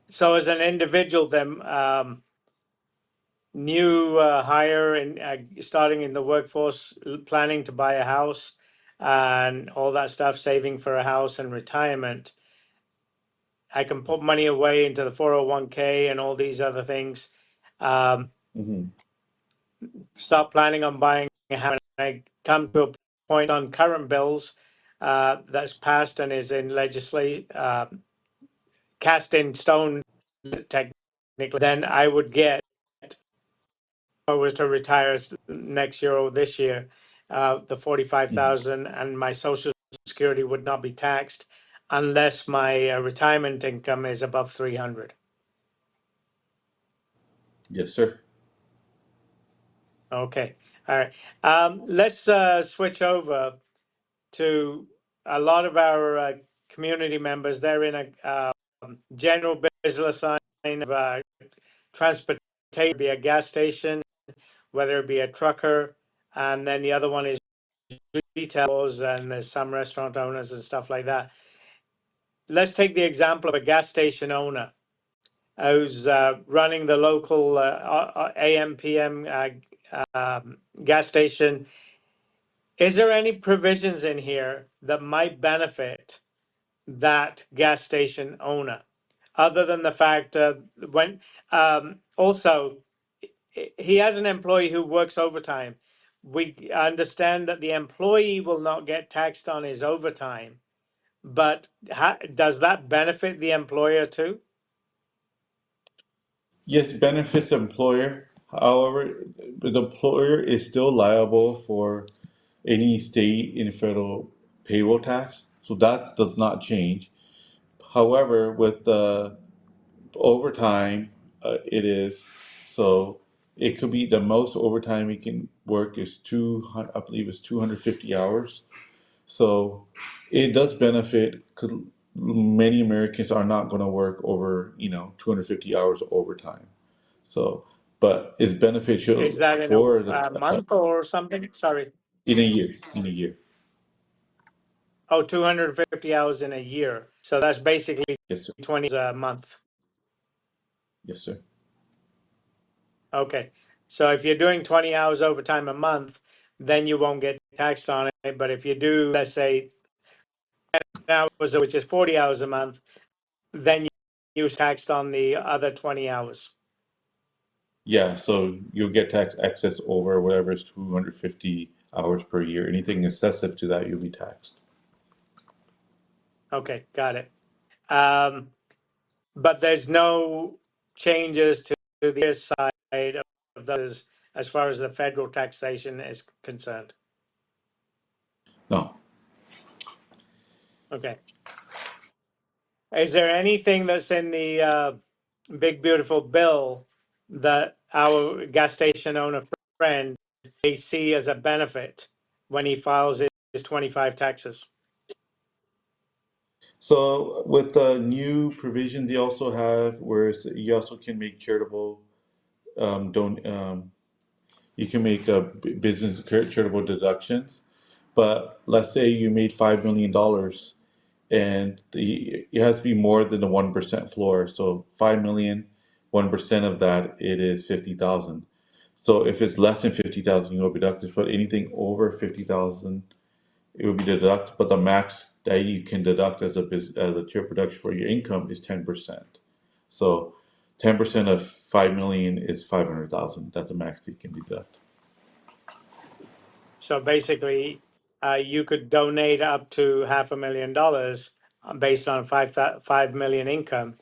So as an individual, then new hire and starting in the workforce, planning to buy a house and all that stuff, saving for a house and retirement, I can put money away into the 401k and all these other things. Mm-hmm. Start planning on buying a house. And I come to a point on current bills that's passed and is in legislation, cast in stone technically, then I would get, if I was to retire next year or this year, the Mm-hmm. 45,000, and my social security would not be taxed unless my retirement income is above 300. Yes, sir. Okay. All right. Let's switch over to a lot of our community members. They're in a general business line of transportation, be a gas station, whether it be a trucker, and then the other one is retailers, and there's some restaurant owners and stuff like that. Let's take the example of a gas station owner who's running the local AM PM gas station. Is there any provisions in here that might benefit that gas station owner, other than the fact when also he has an employee who works overtime? We understand that the employee will not get taxed on his overtime, but does that benefit the employer too? Yes, benefits the employer. However, the employer is still liable for any state and federal payroll tax, so that does not change. However, with the overtime, it is so it could be the most overtime you can work is 200, I believe it's 250 hours. So it does benefit because many Americans are not going to work over 250 hours of overtime. So, but it's Is beneficial that in for a uh, month or something? Sorry. in a year. In a year, Oh, 250 hours in a year. So that's basically yes, sir. 20 a month. Yes, sir. Okay. So if you're doing 20 hours overtime a month, then you won't get taxed on it. But if you do, let's say, 10 hours, which is 40 hours a month, then you're taxed on the other 20 hours. Yeah, so you'll get tax excess over whatever is 250 hours per year. Anything excessive to that, you'll be taxed. Okay, got it. But there's no changes to the other side of those as far as the federal taxation is concerned. No. Okay. Is there anything that's in the big beautiful bill that our gas station owner friend may see as a benefit when he files his 25 taxes? So with the new provision, they also have where you also can make charitable don't you can make a business charitable deductions. But let's say you made $5 million, and it has to be more than the 1% floor. So 5 million, 1% of that it is 50,000. So if it's less than 50,000, you will be deducted. But anything over 50,000, it will be deducted. But the max that you can deduct as a charitable deduction for your income is 10%. So 10% of 5 million is 500,000. That's the max you can deduct. So basically, you could donate up to $500,000 based on 5 million income,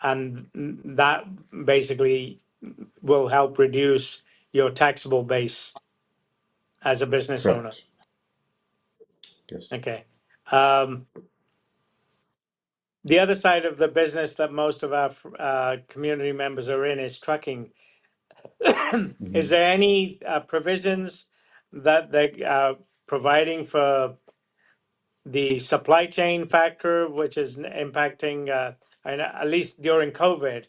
and that basically will help reduce your taxable base as a business owner. Correct. Yes. Okay. The other side of the business that most of our community members are in is trucking. Hmm. Is there any provisions that they are providing for the supply chain factor, which is impacting, and at least during COVID,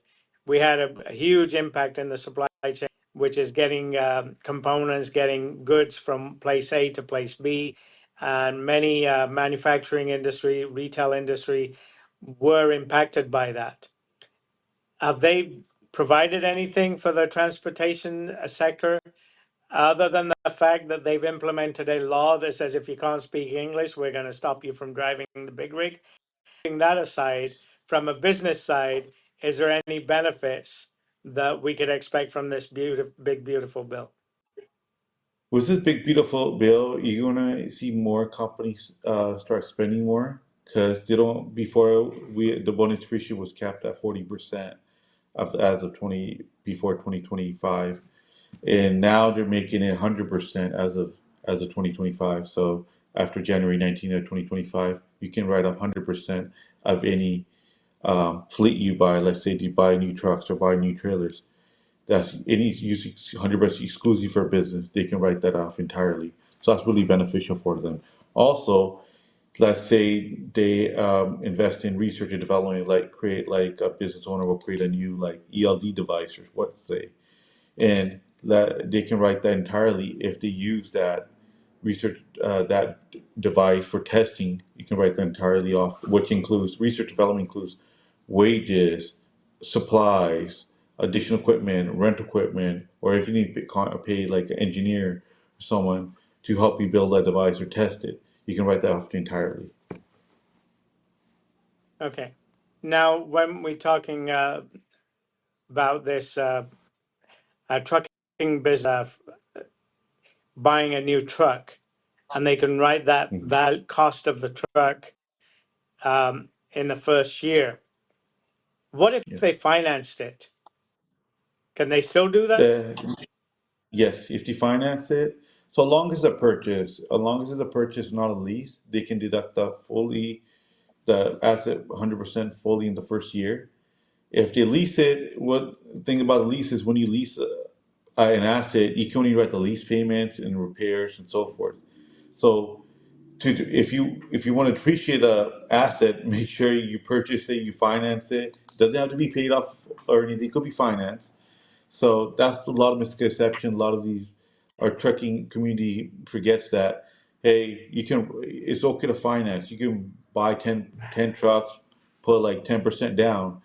we had a huge impact in the supply chain, which is getting components, getting goods from place A to place B, and many manufacturing industry, retail industry were impacted by that. have they provided anything for the transportation sector other than the fact that they've implemented a law that says if you can't speak English, we're going to stop you from driving the big rig? Putting that aside, from a business side, is there any benefits that we could expect from this big, beautiful bill? With this big beautiful bill, you're gonna see more companies start spending more because they don't. Before the bonus depreciation was capped at 40% of as of 2025, and now they're making it 100% as of 2025. So after January 19th of 2025, you can write off 100% of any fleet you buy. Let's say you buy new trucks or buy new trailers. That's any use 100% exclusive for business. They can write that off entirely. So that's really beneficial for them. Also, let's say they invest in research and development, like create like a business owner will create a new like ELD device or what say, and that they can write that entirely if they use that research that device for testing. You can write that entirely off, which includes research development includes wages, supplies, additional equipment, rental equipment, or if you need to pay like an engineer or someone to help you build that device or test it, you can write that off entirely. Okay. Now, when we're talking about this trucking business, buying a new truck, and they can write that Mhm. cost of the truck in the first year. What if they Yes. financed it? Can they still do that? The, yes, if you finance it, so long as the purchase, not a lease, they can deduct the asset 100% fully in the first year. If they lease it, what thing about a lease is when you lease an asset, you can only write the lease payments and repairs and so forth. So if you want to depreciate a asset, make sure you purchase it, you finance it. It doesn't have to be paid off or anything. It could be financed. So that's a lot of misconception. A lot of these our trucking community forgets that. Hey, it's okay to finance. You can buy 10 trucks, put like 10% down,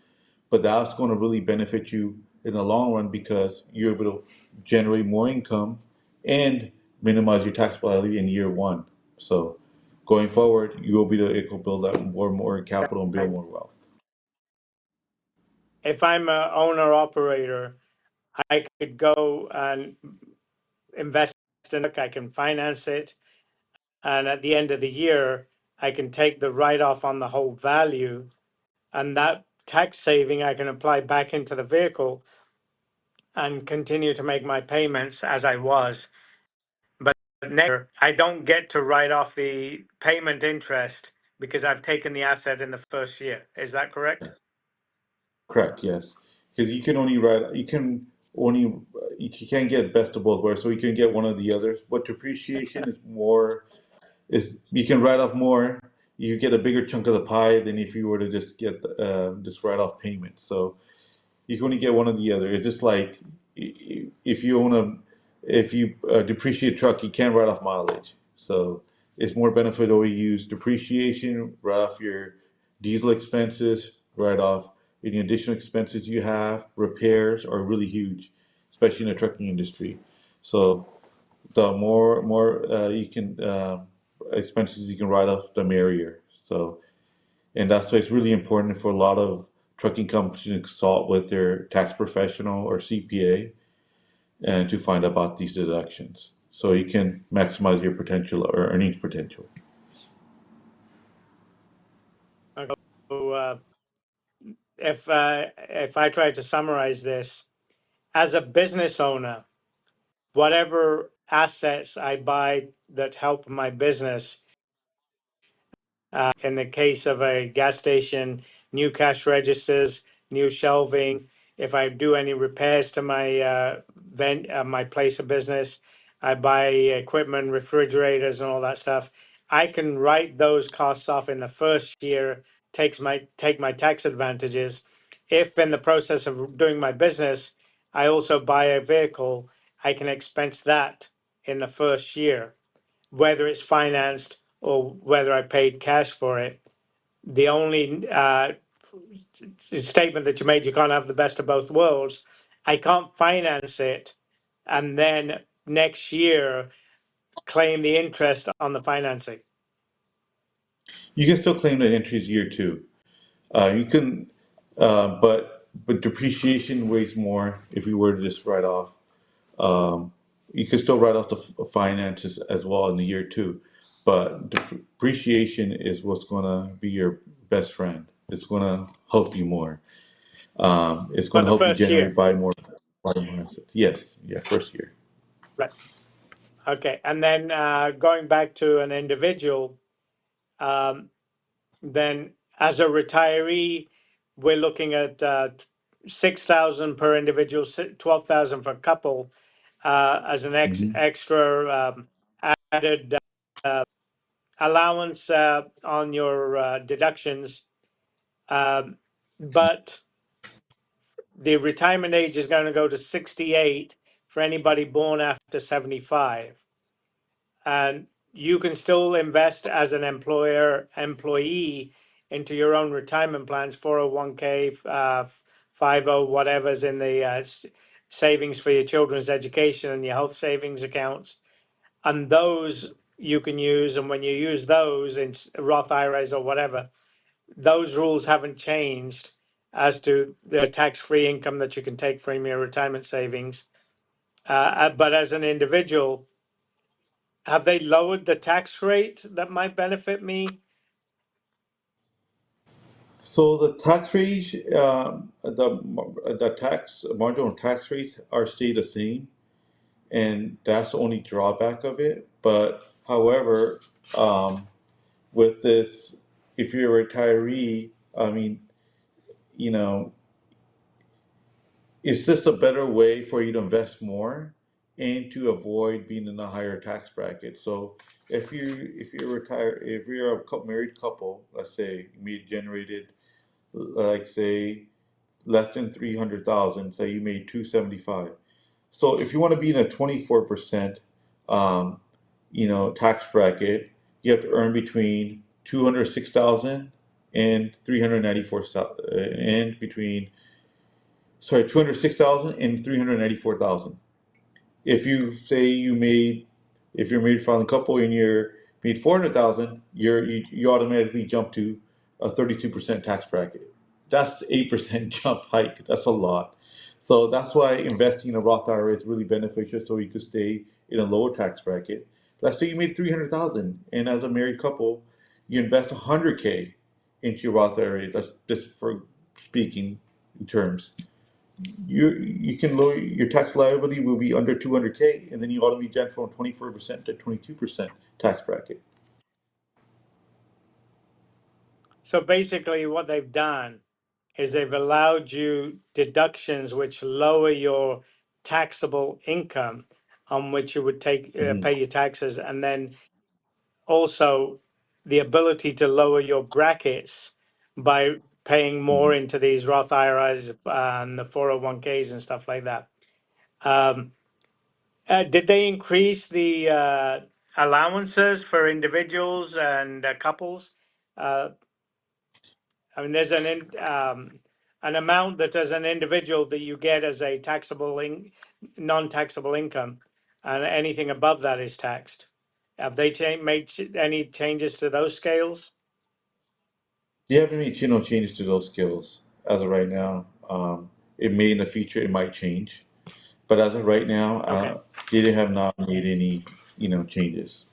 but that's going to really benefit you in the long run because you're able to generate more income and minimize your tax liability in year one. So going forward, you will be able to build up more and more capital and build more wealth. If I'm a owner operator, I could go and invest in it, I can finance it, and at the end of the year, I can take the write off on the whole value, and that tax saving I can apply back into the vehicle and continue to make my payments as I was. But next year, I don't get to write off the payment interest because I've taken the asset in the first year. Is that correct? Correct, yes. Because you can't get best of both worlds. So you can get one of the others, but depreciation is more is you can write off more. You get a bigger chunk of the pie than if you were to just write off payments. So you can only get one or the other. It's just like if you own a if you depreciate a truck, you can't write off mileage. So it's more beneficial to use depreciation, write off your diesel expenses, write off any additional expenses you have. Repairs are really huge, especially in the trucking industry. So the more you can expenses you can write off, the merrier. So and that's why it's really important for a lot of trucking companies to consult with their tax professional or CPA and to find about these deductions so you can maximize your potential or earnings potential. So, if I try to summarize this, as a business owner, whatever assets I buy that help my business, in the case of a gas station, new cash registers, new shelving. If I do any repairs to my my place of business, I buy equipment, refrigerators, and all that stuff. I can write those costs off in the first year. Take my tax advantages. If in the process of doing my business, I also buy a vehicle, I can expense that in the first year, whether it's financed or whether I paid cash for it. The only statement that you made, you can't have the best of both worlds. I can't finance it and then next year claim the interest on the financing. You can still claim that entry is year two. You can, but depreciation weighs more if you were to just write off. Um, you can still write off the finances as well in the year two, but depreciation is what's going to be your best friend. It's going to help you more. It's For going to the help you first generate year. buy more assets. Yes, yeah, first year. Right. Okay. And then going back to an individual, um, then as a retiree, we're looking at 6,000 per individual, 12,000 for couple, as an Hmm. extra added allowance on your deductions. But the retirement age is going to go to 68 for anybody born after 75. And you can still invest as an employee into your own retirement plans, 401k, 50, whatever's in the savings for your children's education and your health savings accounts. And those you can use. And when you use those in Roth IRAs or whatever, those rules haven't changed as to the tax-free income that you can take from your retirement savings. But as an individual, have they lowered the tax rate that might benefit me? So the tax rate, the tax marginal tax rates are stay the same, and that's the only drawback of it. But however, um, with this, if you're a retiree, I mean, you know, it's just a better way for you to invest more and to avoid being in a higher tax bracket. So if you're retired, if you're a married couple, let's say you made generated, like say less than 300,000, say you made 275. So if you want to be in a 24%, um, tax bracket, you have to earn between 206,000 and 394,000, and between, sorry, 206,000 and 394,000. If you say if you're married filing couple and you're made 400,000, you automatically jump to a 32% tax bracket. That's 8% jump hike. That's a lot. So that's why investing in a Roth IRA is really beneficial. So you could stay in a lower tax bracket. Let's say you made 300,000, and as a married couple, you invest 100K into your Roth IRA. That's just for speaking in terms. You can lower your tax liability will be under 200K, and then you automatically jump from 24% to 22% tax bracket. So basically, what they've done is they've allowed you deductions which lower your taxable income on which you would take Hmm. pay your taxes, and then also the ability to lower your brackets by paying more Hmm. into these Roth IRAs and the 401ks and stuff like that. Um, did they increase the allowances for individuals and couples? Uh, I mean, there's an amount that as an individual that you get as a non-taxable income, and anything above that is taxed. Have they made any changes to those scales? You haven't made changes to those skills as of right now. It may in the future, it might change, but as of right now, Okay. they have not made any changes.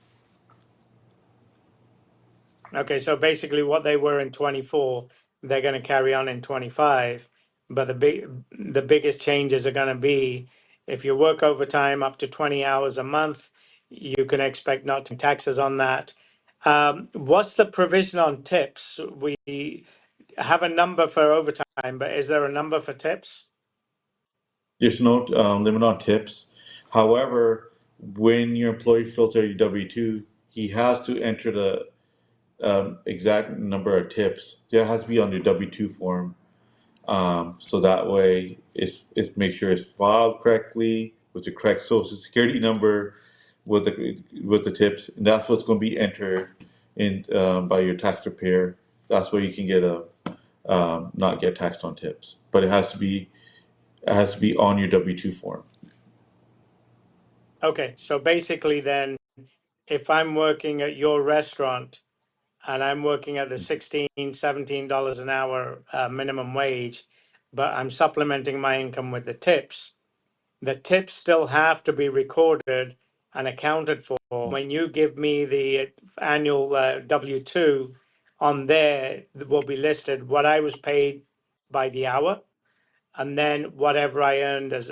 Okay, so basically what they were in 24, they're going to carry on in 25, but the biggest changes are going to be if you work overtime up to 20 hours a month, you can expect not to pay taxes on that. What's the provision on tips? We have a number for overtime, but is there a number for tips? There's no limit on tips. However, when your employee fills out your W-2, he has to enter the exact number of tips. That has to be on your W-2 form. So that way, it's make sure it's filed correctly with the correct social security number, with the tips, and that's what's going to be entered in by your tax preparer. That's where you can get not get taxed on tips, but it has to be on your W-2 form. Okay, so basically then, if I'm working at your restaurant and I'm working at the $16, $17 an hour minimum wage, but I'm supplementing my income with the tips still have to be recorded and accounted for. When you give me the annual W-2, on there will be listed what I was paid by the hour and then whatever I earned as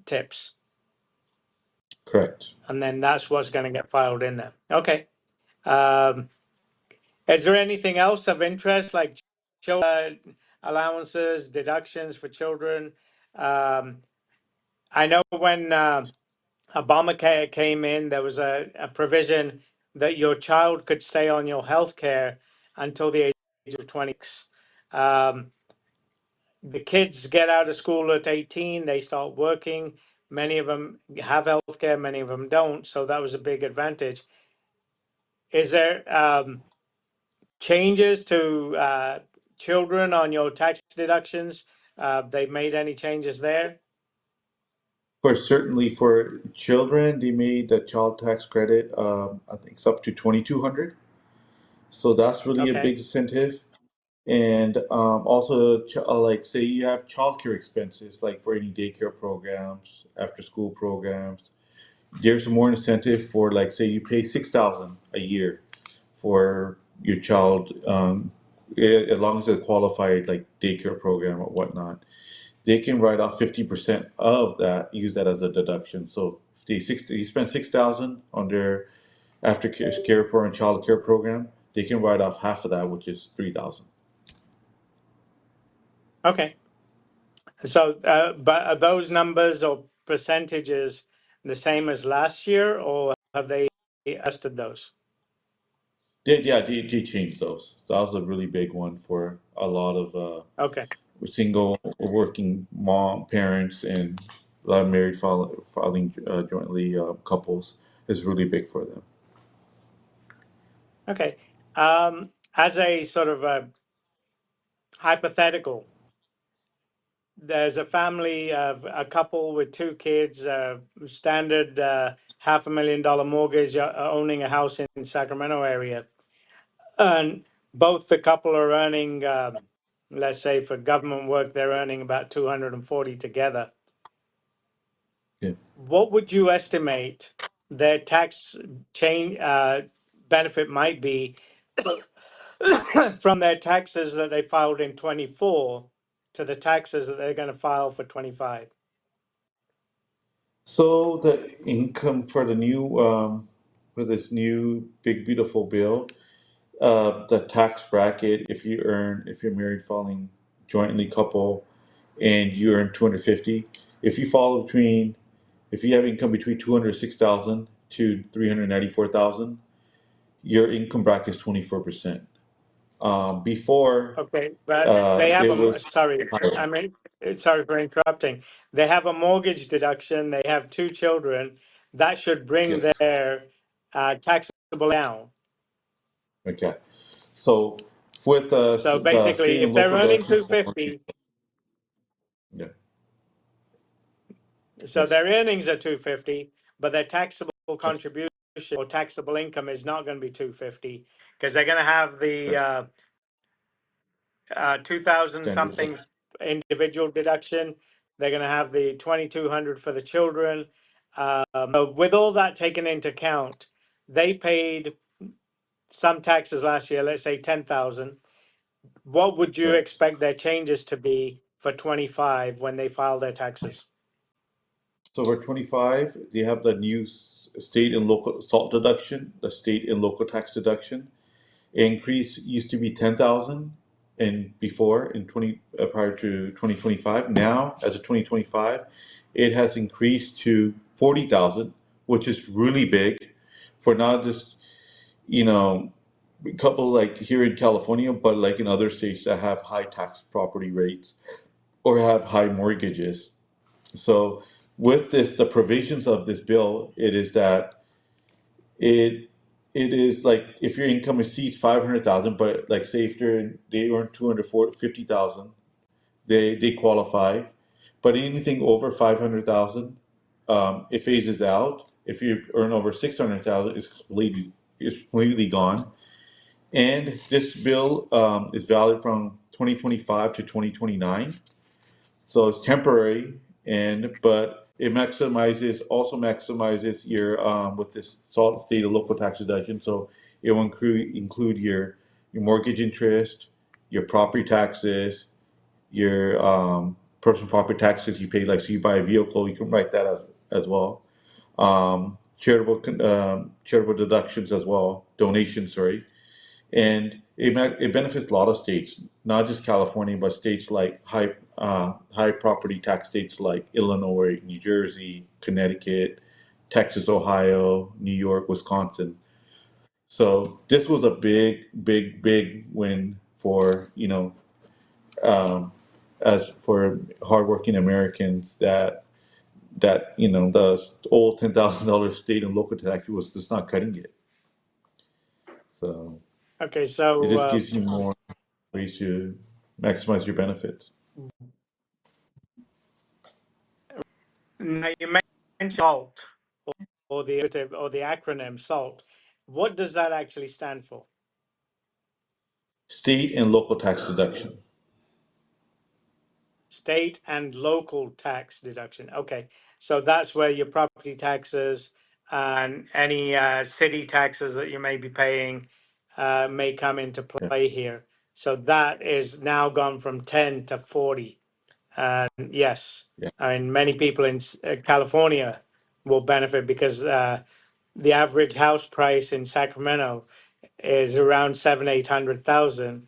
tips. Correct. And then that's what's going to get filed in there. Okay. Um, is there anything else of interest, like allowances, deductions for children? I know when Obamacare came in, there was a provision that your child could stay on your health care until the age of 26. Um, the kids get out of school at 18, they start working. Many of them have health care, many of them don't. So that was a big advantage. Is there changes to children on your tax deductions? They've made any changes there? Certainly for children, they made the child tax credit. I think it's up to 2,200. So that's really a Okay. big incentive. And also, like say you have childcare expenses, like for any daycare programs, after school programs. There's more incentive for, like say you pay 6,000 a year for your child, as long as they're qualified, like daycare program or whatnot. They can write off 50% of that, use that as a deduction. So if you spend 6,000 on their after care and child care program, they can write off half of that, which is 3,000. Okay. So, but are those numbers or percentages the same as last year, or have they adjusted those? They changed those. That was a really big one for a lot of Okay. single working mom parents and a lot of married filing jointly couples is really big for them. Okay. As a sort of a hypothetical, there's a family of a couple with two kids, standard $500,000 mortgage, owning a house in Sacramento area, and both the couple are earning, let's say for government work, they're earning about 240 together. Yeah. What would you estimate their tax change benefit might be from their taxes that they filed in 24 to the taxes that they're going to file for 25? So the income for this new big beautiful bill, the tax bracket, if you're married filing jointly couple and you earn 250, if you fall between if you have income between 206,000 to 394,000, your income bracket is 24%. Before Okay, but they have it was sorry, higher. I mean, sorry for interrupting. They have a mortgage deduction. They have two children. That should bring Yes. their taxable down. Okay. So with So the basically, state if and they're local earning deductions for mortgage, 250, yeah, so yes, their earnings are 250, but their taxable contribution or taxable income is not going to be 250 because they're going to have the correct. 2,000 Standard. something individual deduction. They're going to have the 2,200 for the children. So with all that taken into account, they paid some taxes last year, let's say 10,000. What would you Correct. expect their changes to be for 25 when they file their taxes? So for 25, they have the new state and local salt deduction, the state and local tax deduction. Increase used to be 10,000 and before in 20 prior to 2025. Now, as of 2025, it has increased to 40,000, which is really big for not just, you know, a couple like here in California, but like in other states that have high tax property rates or have high mortgages. So with this, the provisions of this bill, it is that it it is like if your income exceeds 500,000, but like say if they earn 250,000, they qualify. But anything over 500,000, it phases out. If you earn over 600,000, it's completely gone. And this bill is valid from 2025 to 2029. So it's temporary, and but it maximizes your with this salt state and local tax deduction. So it will include your mortgage interest, your property taxes, your personal property taxes you pay. Like so, you buy a vehicle, you can write that as well. Charitable deductions as well, donations. Sorry, and it benefits a lot of states, not just California, but states like high property tax states like Illinois, New Jersey, Connecticut, Texas, Ohio, New York, Wisconsin. So this was a big win for um, as for hardworking Americans that the old $10,000 state and local tax was just not cutting it. So Okay, it so just gives you more ways to maximize your benefits. now you mentioned SALT or the acronym SALT. What does that actually stand for? State and local tax deduction. State and local tax deduction. Okay, so that's where your property taxes and any city taxes that you may be paying may come into Yeah. play here. So that is now gone from 10 to 40. And yes, Yeah. I mean, many people in California will benefit because the average house price in Sacramento is around 800,000,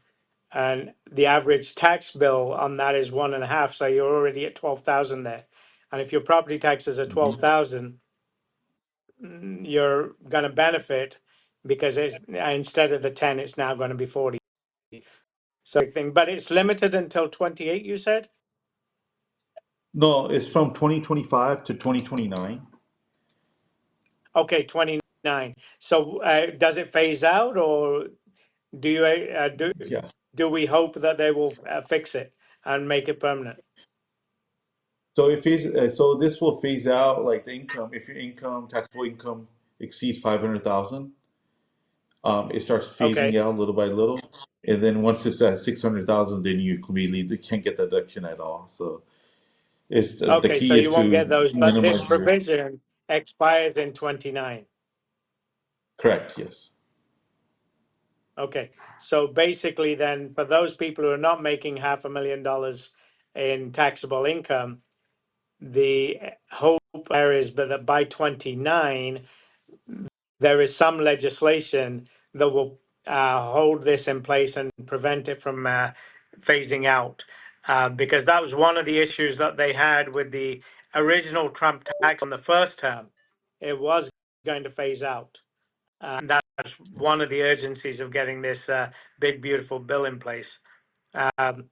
and the average tax bill on that is 1.5. So you're already at 12,000 there. And if your property taxes are Mhm. 12,000, you're going to benefit because it's instead of the 10, it's now going to be 40. So thing, but it's limited until 28. You said No, it's from 2025 to 2029. okay, 29. So does it phase out, or do you Yeah. do we hope that they will fix it and make it permanent? So this will phase out like the income. If your taxable income exceeds 500,000, it starts phasing Okay. out little by little. And then once it's at 600,000, then you completely can't get the deduction at all. So it's the Okay, so key you is won't to get those, but this minimize your. provision expires in 29. Correct. Yes. Okay, so basically, then for those people who are not making $500,000 in taxable income, the hope there is but that by 29, there is some legislation that will hold this in place and prevent it from phasing out. Because that was one of the issues that they had with the original Trump tax on the first term. It was going to phase out. And that's Yes. one of the urgencies of getting this big, beautiful bill in place. Um,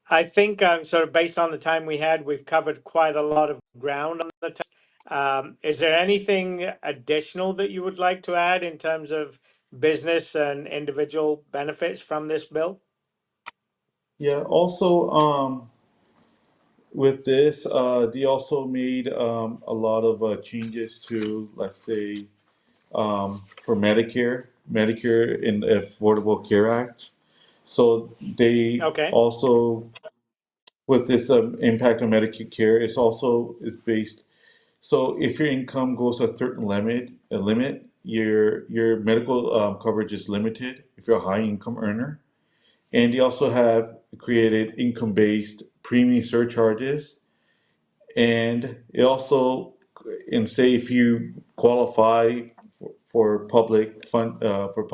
I think sort of based on the time we had, we've covered quite a lot of ground on the text. Is there anything additional that you would like to add in terms of business and individual benefits from this bill? Yeah. Also, with this, they also made a lot of changes to, let's say, for Medicare in the Affordable Care Act. So they Okay. also, with this impact on Medicare, it's also is based. So if your income goes a certain limit, your medical coverage is limited if you're a high income earner. And they also have created income-based premium surcharges, and it also, and say if you qualify for public fund for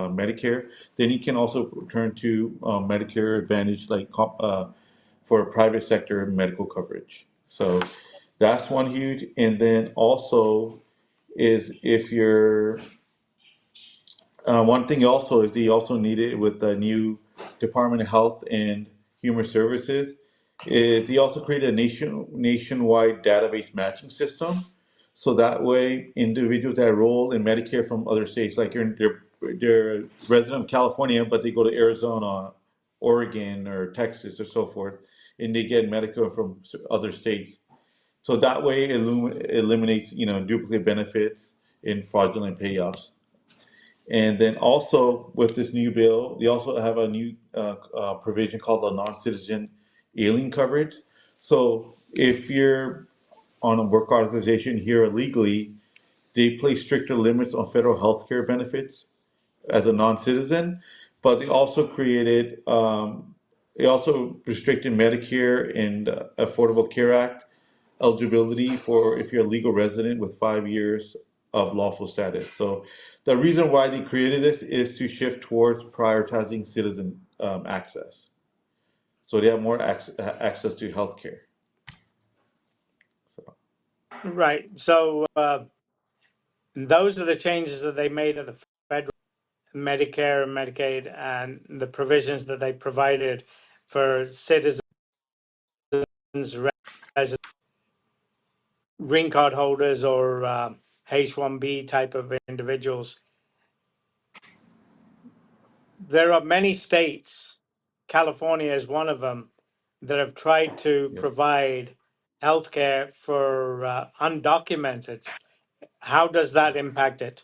Medicare, then you can also turn to Medicare Advantage for private sector medical coverage. So that's one huge. And then also is if you're one thing also is they also needed with the new Department of Health and Human Services, they also created a nationwide database matching system. So that way, individuals that enroll in Medicare from other states, like they're a resident of California, but they go to Arizona, Oregon, or Texas, or so forth, and they get Medicare from other states. So that way, it eliminates duplicate benefits and fraudulent payoffs. And then also with this new bill, they also have a new provision called the non-citizen alien coverage. So if you're on a work authorization here illegally, they place stricter limits on federal health care benefits as a non-citizen, but they also restricted Medicare and Affordable Care Act eligibility for if you're a legal resident with 5 years of lawful status. So the reason why they created this is to shift towards prioritizing citizen access. So they have more access to healthcare. So, Right. So those are the changes that they made at the federal Medicare and Medicaid and the provisions that they provided for citizens, residents, green card holders, or H-1B type of individuals. There are many states, California is one of them, that have tried to yeah. provide healthcare for undocumented. How does that impact it?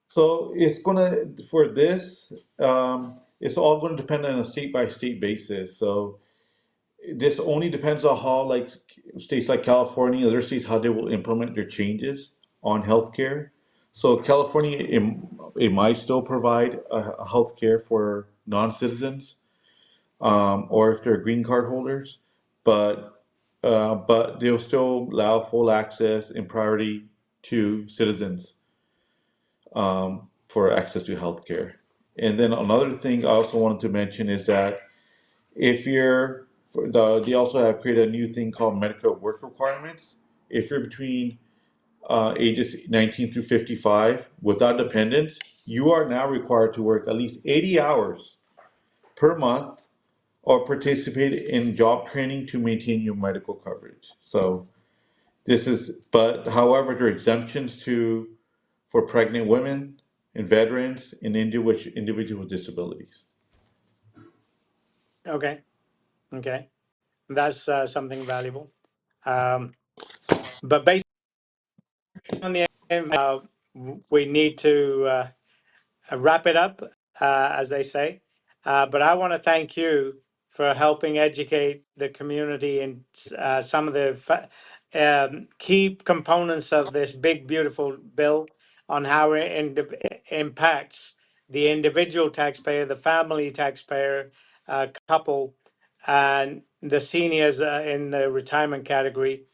So it's gonna for this. It's all going to depend on a state by state basis. So this only depends on how, like, states like California, other states, how they will implement their changes on healthcare. So California, it might still provide healthcare for non-citizens, or if they're green card holders, but they'll still allow full access and priority to citizens for access to healthcare. And then another thing I also wanted to mention is that if you're, they also have created a new thing called medical work requirements. If you're between ages 19 through 55 without dependents, you are now required to work at least 80 hours per month or participate in job training to maintain your medical coverage. So but however, there are exemptions for pregnant women and veterans and individuals with disabilities. Okay, okay, that's something valuable. Um, but based on the we need to wrap it up, as they say. But I want to thank you for helping educate the community in some of the key components of this big, beautiful bill on how it impacts the individual taxpayer, the family taxpayer, couple, and the seniors in the retirement category,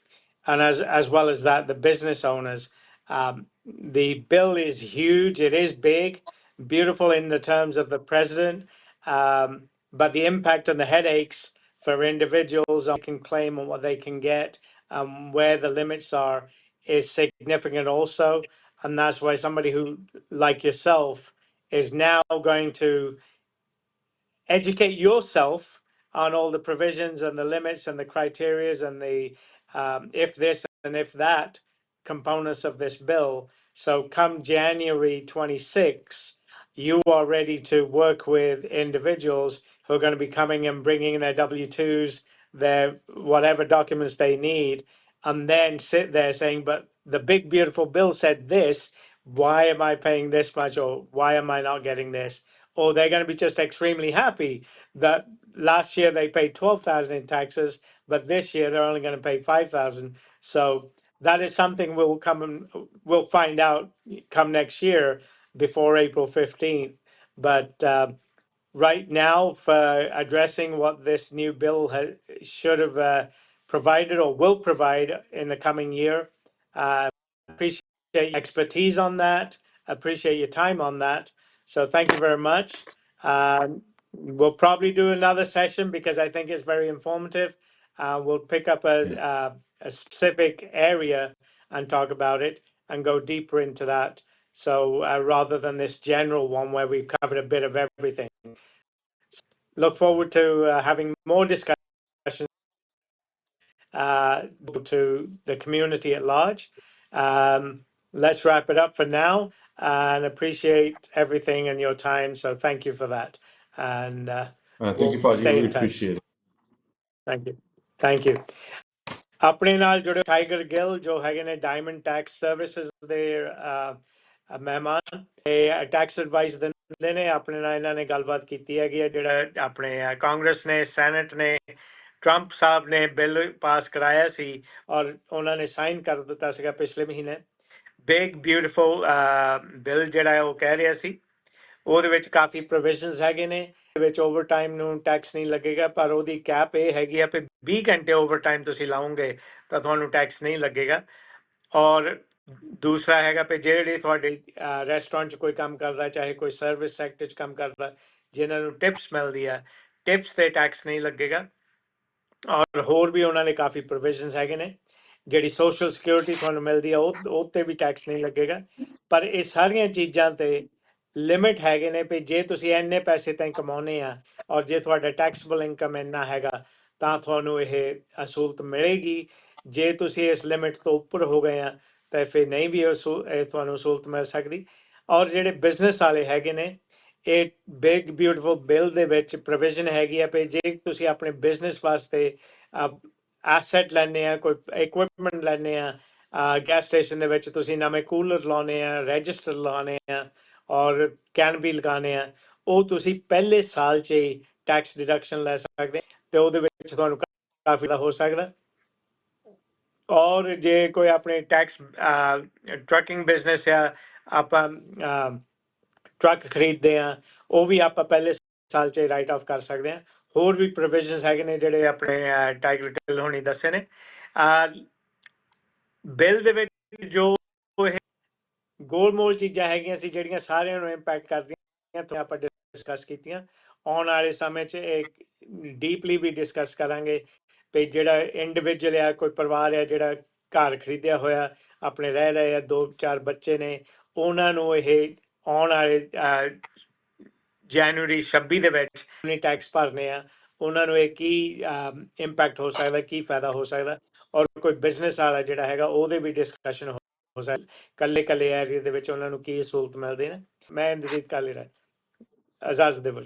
and as well as that, the business owners. The bill is huge. It is big, beautiful in the terms of the president, but the impact and the headaches for individuals on can claim and what they can get, where the limits are, is significant also. And that's why somebody who, like yourself, is now going to educate yourself on all the provisions and the limits and the criterias and the if this and if that components of this bill. So come January 26, you are ready to work with individuals who are going to be coming and bringing their W-2s, their whatever documents they need, and then sit there saying, but the big beautiful bill said this, why am I paying this much, or why am I not getting this? Or they're going to be just extremely happy that last year they paid 12,000 in taxes, but this year they're only going to pay 5,000. So that is something we'll find out come next year before April 15th. But right now, for addressing what this new bill should have provided or will provide in the coming year, appreciate your expertise on that. Appreciate your time on that. So thank you very much. We'll probably do another session because I think it's very informative. We'll pick up Yes. a specific area and talk about it and go deeper into that. So rather than this general one where we've covered a bit of everything. Look forward to having more discussions to the community at large. Let's wrap it up for now and appreciate everything and your time. So thank you for that. And Thank you, we'll Paji. stay Really in touch. appreciate it. Thank you. Thank you. ਆਪਣੇ ਨਾਲ ਜੁੜੇ tiger Gill ਜੋ ਹੈਗੇ ਨੇ diamond tax services ਦੇ ਮਹਿਮਾਨ tax advice ਦਿੰਦੇ ਨੇ ਆਪਣੇ ਨਾਲ ਇਹਨਾਂ ਨੇ ਗੱਲਬਾਤ ਕੀਤੀ ਹੈਗੀ ਹੈ ਜਿਹੜਾ ਆਪਣੇ ਕਾਂਗਰਸ ਨੇ ਸੈਨੇਟ ਨੇ ਟਰੰਪ ਸਾਹਿਬ ਨੇ ਬਿੱਲ ਪਾਸ ਕਰਾਇਆ ਸੀ ਔਰ ਉਹਨਾਂ ਨੇ ਸਾਈਨ ਕਰ ਦਿੱਤਾ ਸੀਗਾ ਪਿਛਲੇ ਮਹੀਨੇ ਬਿਗ ਬਿਊਟੀਫੁਲ ਬਿੱਲ ਜਿਹੜਾ ਹੈ ਉਹ ਕਹਿ ਰਿਹਾ ਸੀ ਉਹਦੇ ਵਿੱਚ ਕਾਫੀ ਪ੍ਰੋਵੀਜ਼ਨਸ ਹੈਗੇ ਨੇ ਵਿੱਚ ਓਵਰਟਾਈਮ ਨੂੰ ਟੈਕਸ ਨਹੀਂ ਲੱਗੇਗਾ ਪਰ ਉਹਦੀ ਕੈਪ ਇਹ ਹੈਗੀ ਆ ਕਿ 20 ਘੰਟੇ ਓਵਰਟਾਈਮ ਤੁਸੀਂ ਲਾਉਂਗੇ ਤਾਂ ਤੁਹਾਨੂੰ ਟੈਕਸ ਨਹੀਂ ਲੱਗੇਗਾ ਔਰ ਦੂਸਰਾ ਹੈਗਾ ਕਿ ਜਿਹੜੇ ਤੁਹਾਡੇ ਰੈਸਟੋਰੈਂਟ 'ਚ ਕੋਈ ਕੰਮ ਕਰਦਾ ਚਾਹੇ ਕੋਈ ਸਰਵਿਸ ਸੈਕਟਰ 'ਚ ਕੰਮ ਕਰਦਾ ਜਿਨ੍ਹਾਂ ਨੂੰ ਟਿਪਸ ਮਿਲਦੀ ਆ ਟਿਪਸ ਤੇ ਟੈਕਸ ਨਹੀਂ ਲੱਗੇਗਾ ਔਰ ਹੋਰ ਵੀ ਉਹਨਾਂ ਨੇ ਕਾਫੀ ਪ੍ਰੋਵੀਜ਼ਨਸ ਹੈਗੇ ਨੇ ਜਿਹੜੀ ਸੋਸ਼ਲ ਸਿਕਿਉਰਿਟੀ ਤੁਹਾਨੂੰ ਮਿਲਦੀ ਆ ਉਹ ਤੇ ਵੀ ਟੈਕਸ ਨਹੀਂ ਲੱਗੇਗਾ ਪਰ ਇਹ ਸਾਰੀਆਂ ਚੀਜ਼ਾਂ ਤੇ ਲਿਮਿਟ ਹੈਗੇ ਨੇ ਵੀ ਜੇ ਤੁਸੀਂ ਇੰਨੇ ਪੈਸੇ ਤਾਂ ਕਮਾਉਨੇ ਆ ਔਰ ਜੇ ਤੁਹਾਡਾ ਟੈਕਸੇਬਲ ਇਨਕਮ ਇੰਨਾ ਹੈਗਾ ਤਾਂ ਤੁਹਾਨੂੰ ਇਹ ਅਸੂਲਤ ਮਿਲੇਗੀ ਜੇ ਤੁਸੀਂ ਇਸ ਲਿਮਿਟ ਤੋਂ ਉੱਪਰ ਹੋ ਗਏ ਆ ਤਾਂ ਫਿਰ ਨਹੀਂ ਵੀ ਇਹ ਤੁਹਾਨੂੰ ਅਸੂਲਤ ਮਿਲ ਸਕਦੀ ਔਰ ਜਿਹੜੇ ਬਿਜ਼ਨਸ ਵਾਲੇ ਹੈਗੇ ਨੇ ਇਹ ਬਿਗ ਬਿਊਟੀਫੁਲ ਬਿੱਲ ਦੇ ਵਿੱਚ ਪ੍ਰੋਵੀਜ਼ਨ ਹੈਗੀ ਆ ਵੀ ਜੇ ਤੁਸੀਂ ਆਪਣੇ ਬਿਜ਼ਨਸ ਵਾਸਤੇ ਐਸੈਟ ਲੈਣੇ ਆ ਕੋਈ ਇਕਵਿਪਮੈਂਟ ਲੈਣੇ ਆ ਗੈਸ ਸਟੇਸ਼ਨ ਦੇ ਵਿੱਚ ਤੁਸੀਂ ਨਵੇਂ ਕੂਲਰ ਲਾਉਣੇ ਆ ਰਜਿਸਟਰ ਲਾਉਣੇ ਆ ਔਰ ਕੈਨਪੀ ਲਗਾਉਣੇ ਆ ਉਹ ਤੁਸੀਂ ਪਹਿਲੇ ਸਾਲ 'ਚ ਹੀ ਟੈਕਸ ਡਿਡਕਸ਼ਨ ਲੈ ਸਕਦੇ ਤੇ ਉਹਦੇ ਵਿੱਚ ਤੁਹਾਨੂੰ ਕਾਫੀ ਹੋ ਸਕਦਾ ਔਰ ਜੇ ਕੋਈ ਆਪਣੇ ਟੈਕਸ ਟਰੱਕਿੰਗ ਬਿਜ਼ਨਸ ਆ ਆਪਾਂ ਟਰੱਕ ਖਰੀਦਦੇ ਆ ਉਹ ਵੀ ਆਪਾਂ ਪਹਿਲੇ ਸਾਲ 'ਚ ਰਾਈਟ ਆਫ ਕਰ ਸਕਦੇ ਆ ਹੋਰ ਵੀ ਪ੍ਰੋਵੀਜ਼ਨਸ ਹੈਗੇ ਨੇ ਜਿਹੜੇ ਆਪਣੇ ਟਾਈਗਰ ਗਿੱਲ ਹੋਣੀ ਦੱਸੇ ਨੇ ਬਿੱਲ ਦੇ ਵਿੱਚ ਜੋ ਇਹ ਗੋਲਮੋਲ ਚੀਜ਼ਾਂ ਹੈਗੀਆਂ ਸੀ ਜਿਹੜੀਆਂ ਸਾਰਿਆਂ ਨੂੰ ਇੰਪੈਕਟ ਕਰਦੀਆਂ ਤੇ ਆਪਾਂ ਡਿਸਕਸ ਕੀਤੀਆਂ ਆਉਣ ਵਾਲੇ ਸਮੇਂ 'ਚ ਇੱਕ ਡੀਪਲੀ ਵੀ ਡਿਸਕਸ ਕਰਾਂਗੇ ਵੀ ਜਿਹੜਾ ਇੰਡੀਵਿਜੂਅਲ ਆ ਕੋਈ ਪਰਿਵਾਰ ਆ ਜਿਹੜਾ ਘਰ ਖਰੀਦਿਆ ਹੋਇਆ ਆਪਣੇ ਰਹਿ ਰਹੇ ਆ 2-4 ਬੱਚੇ ਨੇ ਉਹਨਾਂ ਨੂੰ ਇਹ ਆਉਣ ਵਾਲੇ ਜਨਵਰੀ 26 ਦੇ ਵਿੱਚ ਨਹੀਂ ਟੈਕਸ ਭਰਨੇ ਆ ਉਹਨਾਂ ਨੂੰ ਇਹ ਕੀ ਇੰਪੈਕਟ ਹੋ ਸਕਦਾ ਕੀ ਫਾਇਦਾ ਹੋ ਸਕਦਾ ਔਰ ਕੋਈ ਬਿਜ਼ਨਸ ਵਾਲਾ ਜਿਹੜਾ ਹੈਗਾ ਉਹਦੇ ਵੀ ਡਿਸਕਸ਼ਨ ਹੋ ਸਕਦਾ ਕੱਲੇ ਕੱਲੇ ਏਰੀਆ ਦੇ ਵਿੱਚ ਉਹਨਾਂ ਨੂੰ ਕੀ ਸਹੂਲਤ ਮਿਲਦੀ ਨੇ ਮੈਂ ਇੰਦਰਜੀਤ ਕਾਲੀਰਾਏ ਇਜਾਜ਼ਤ ਦਿਓ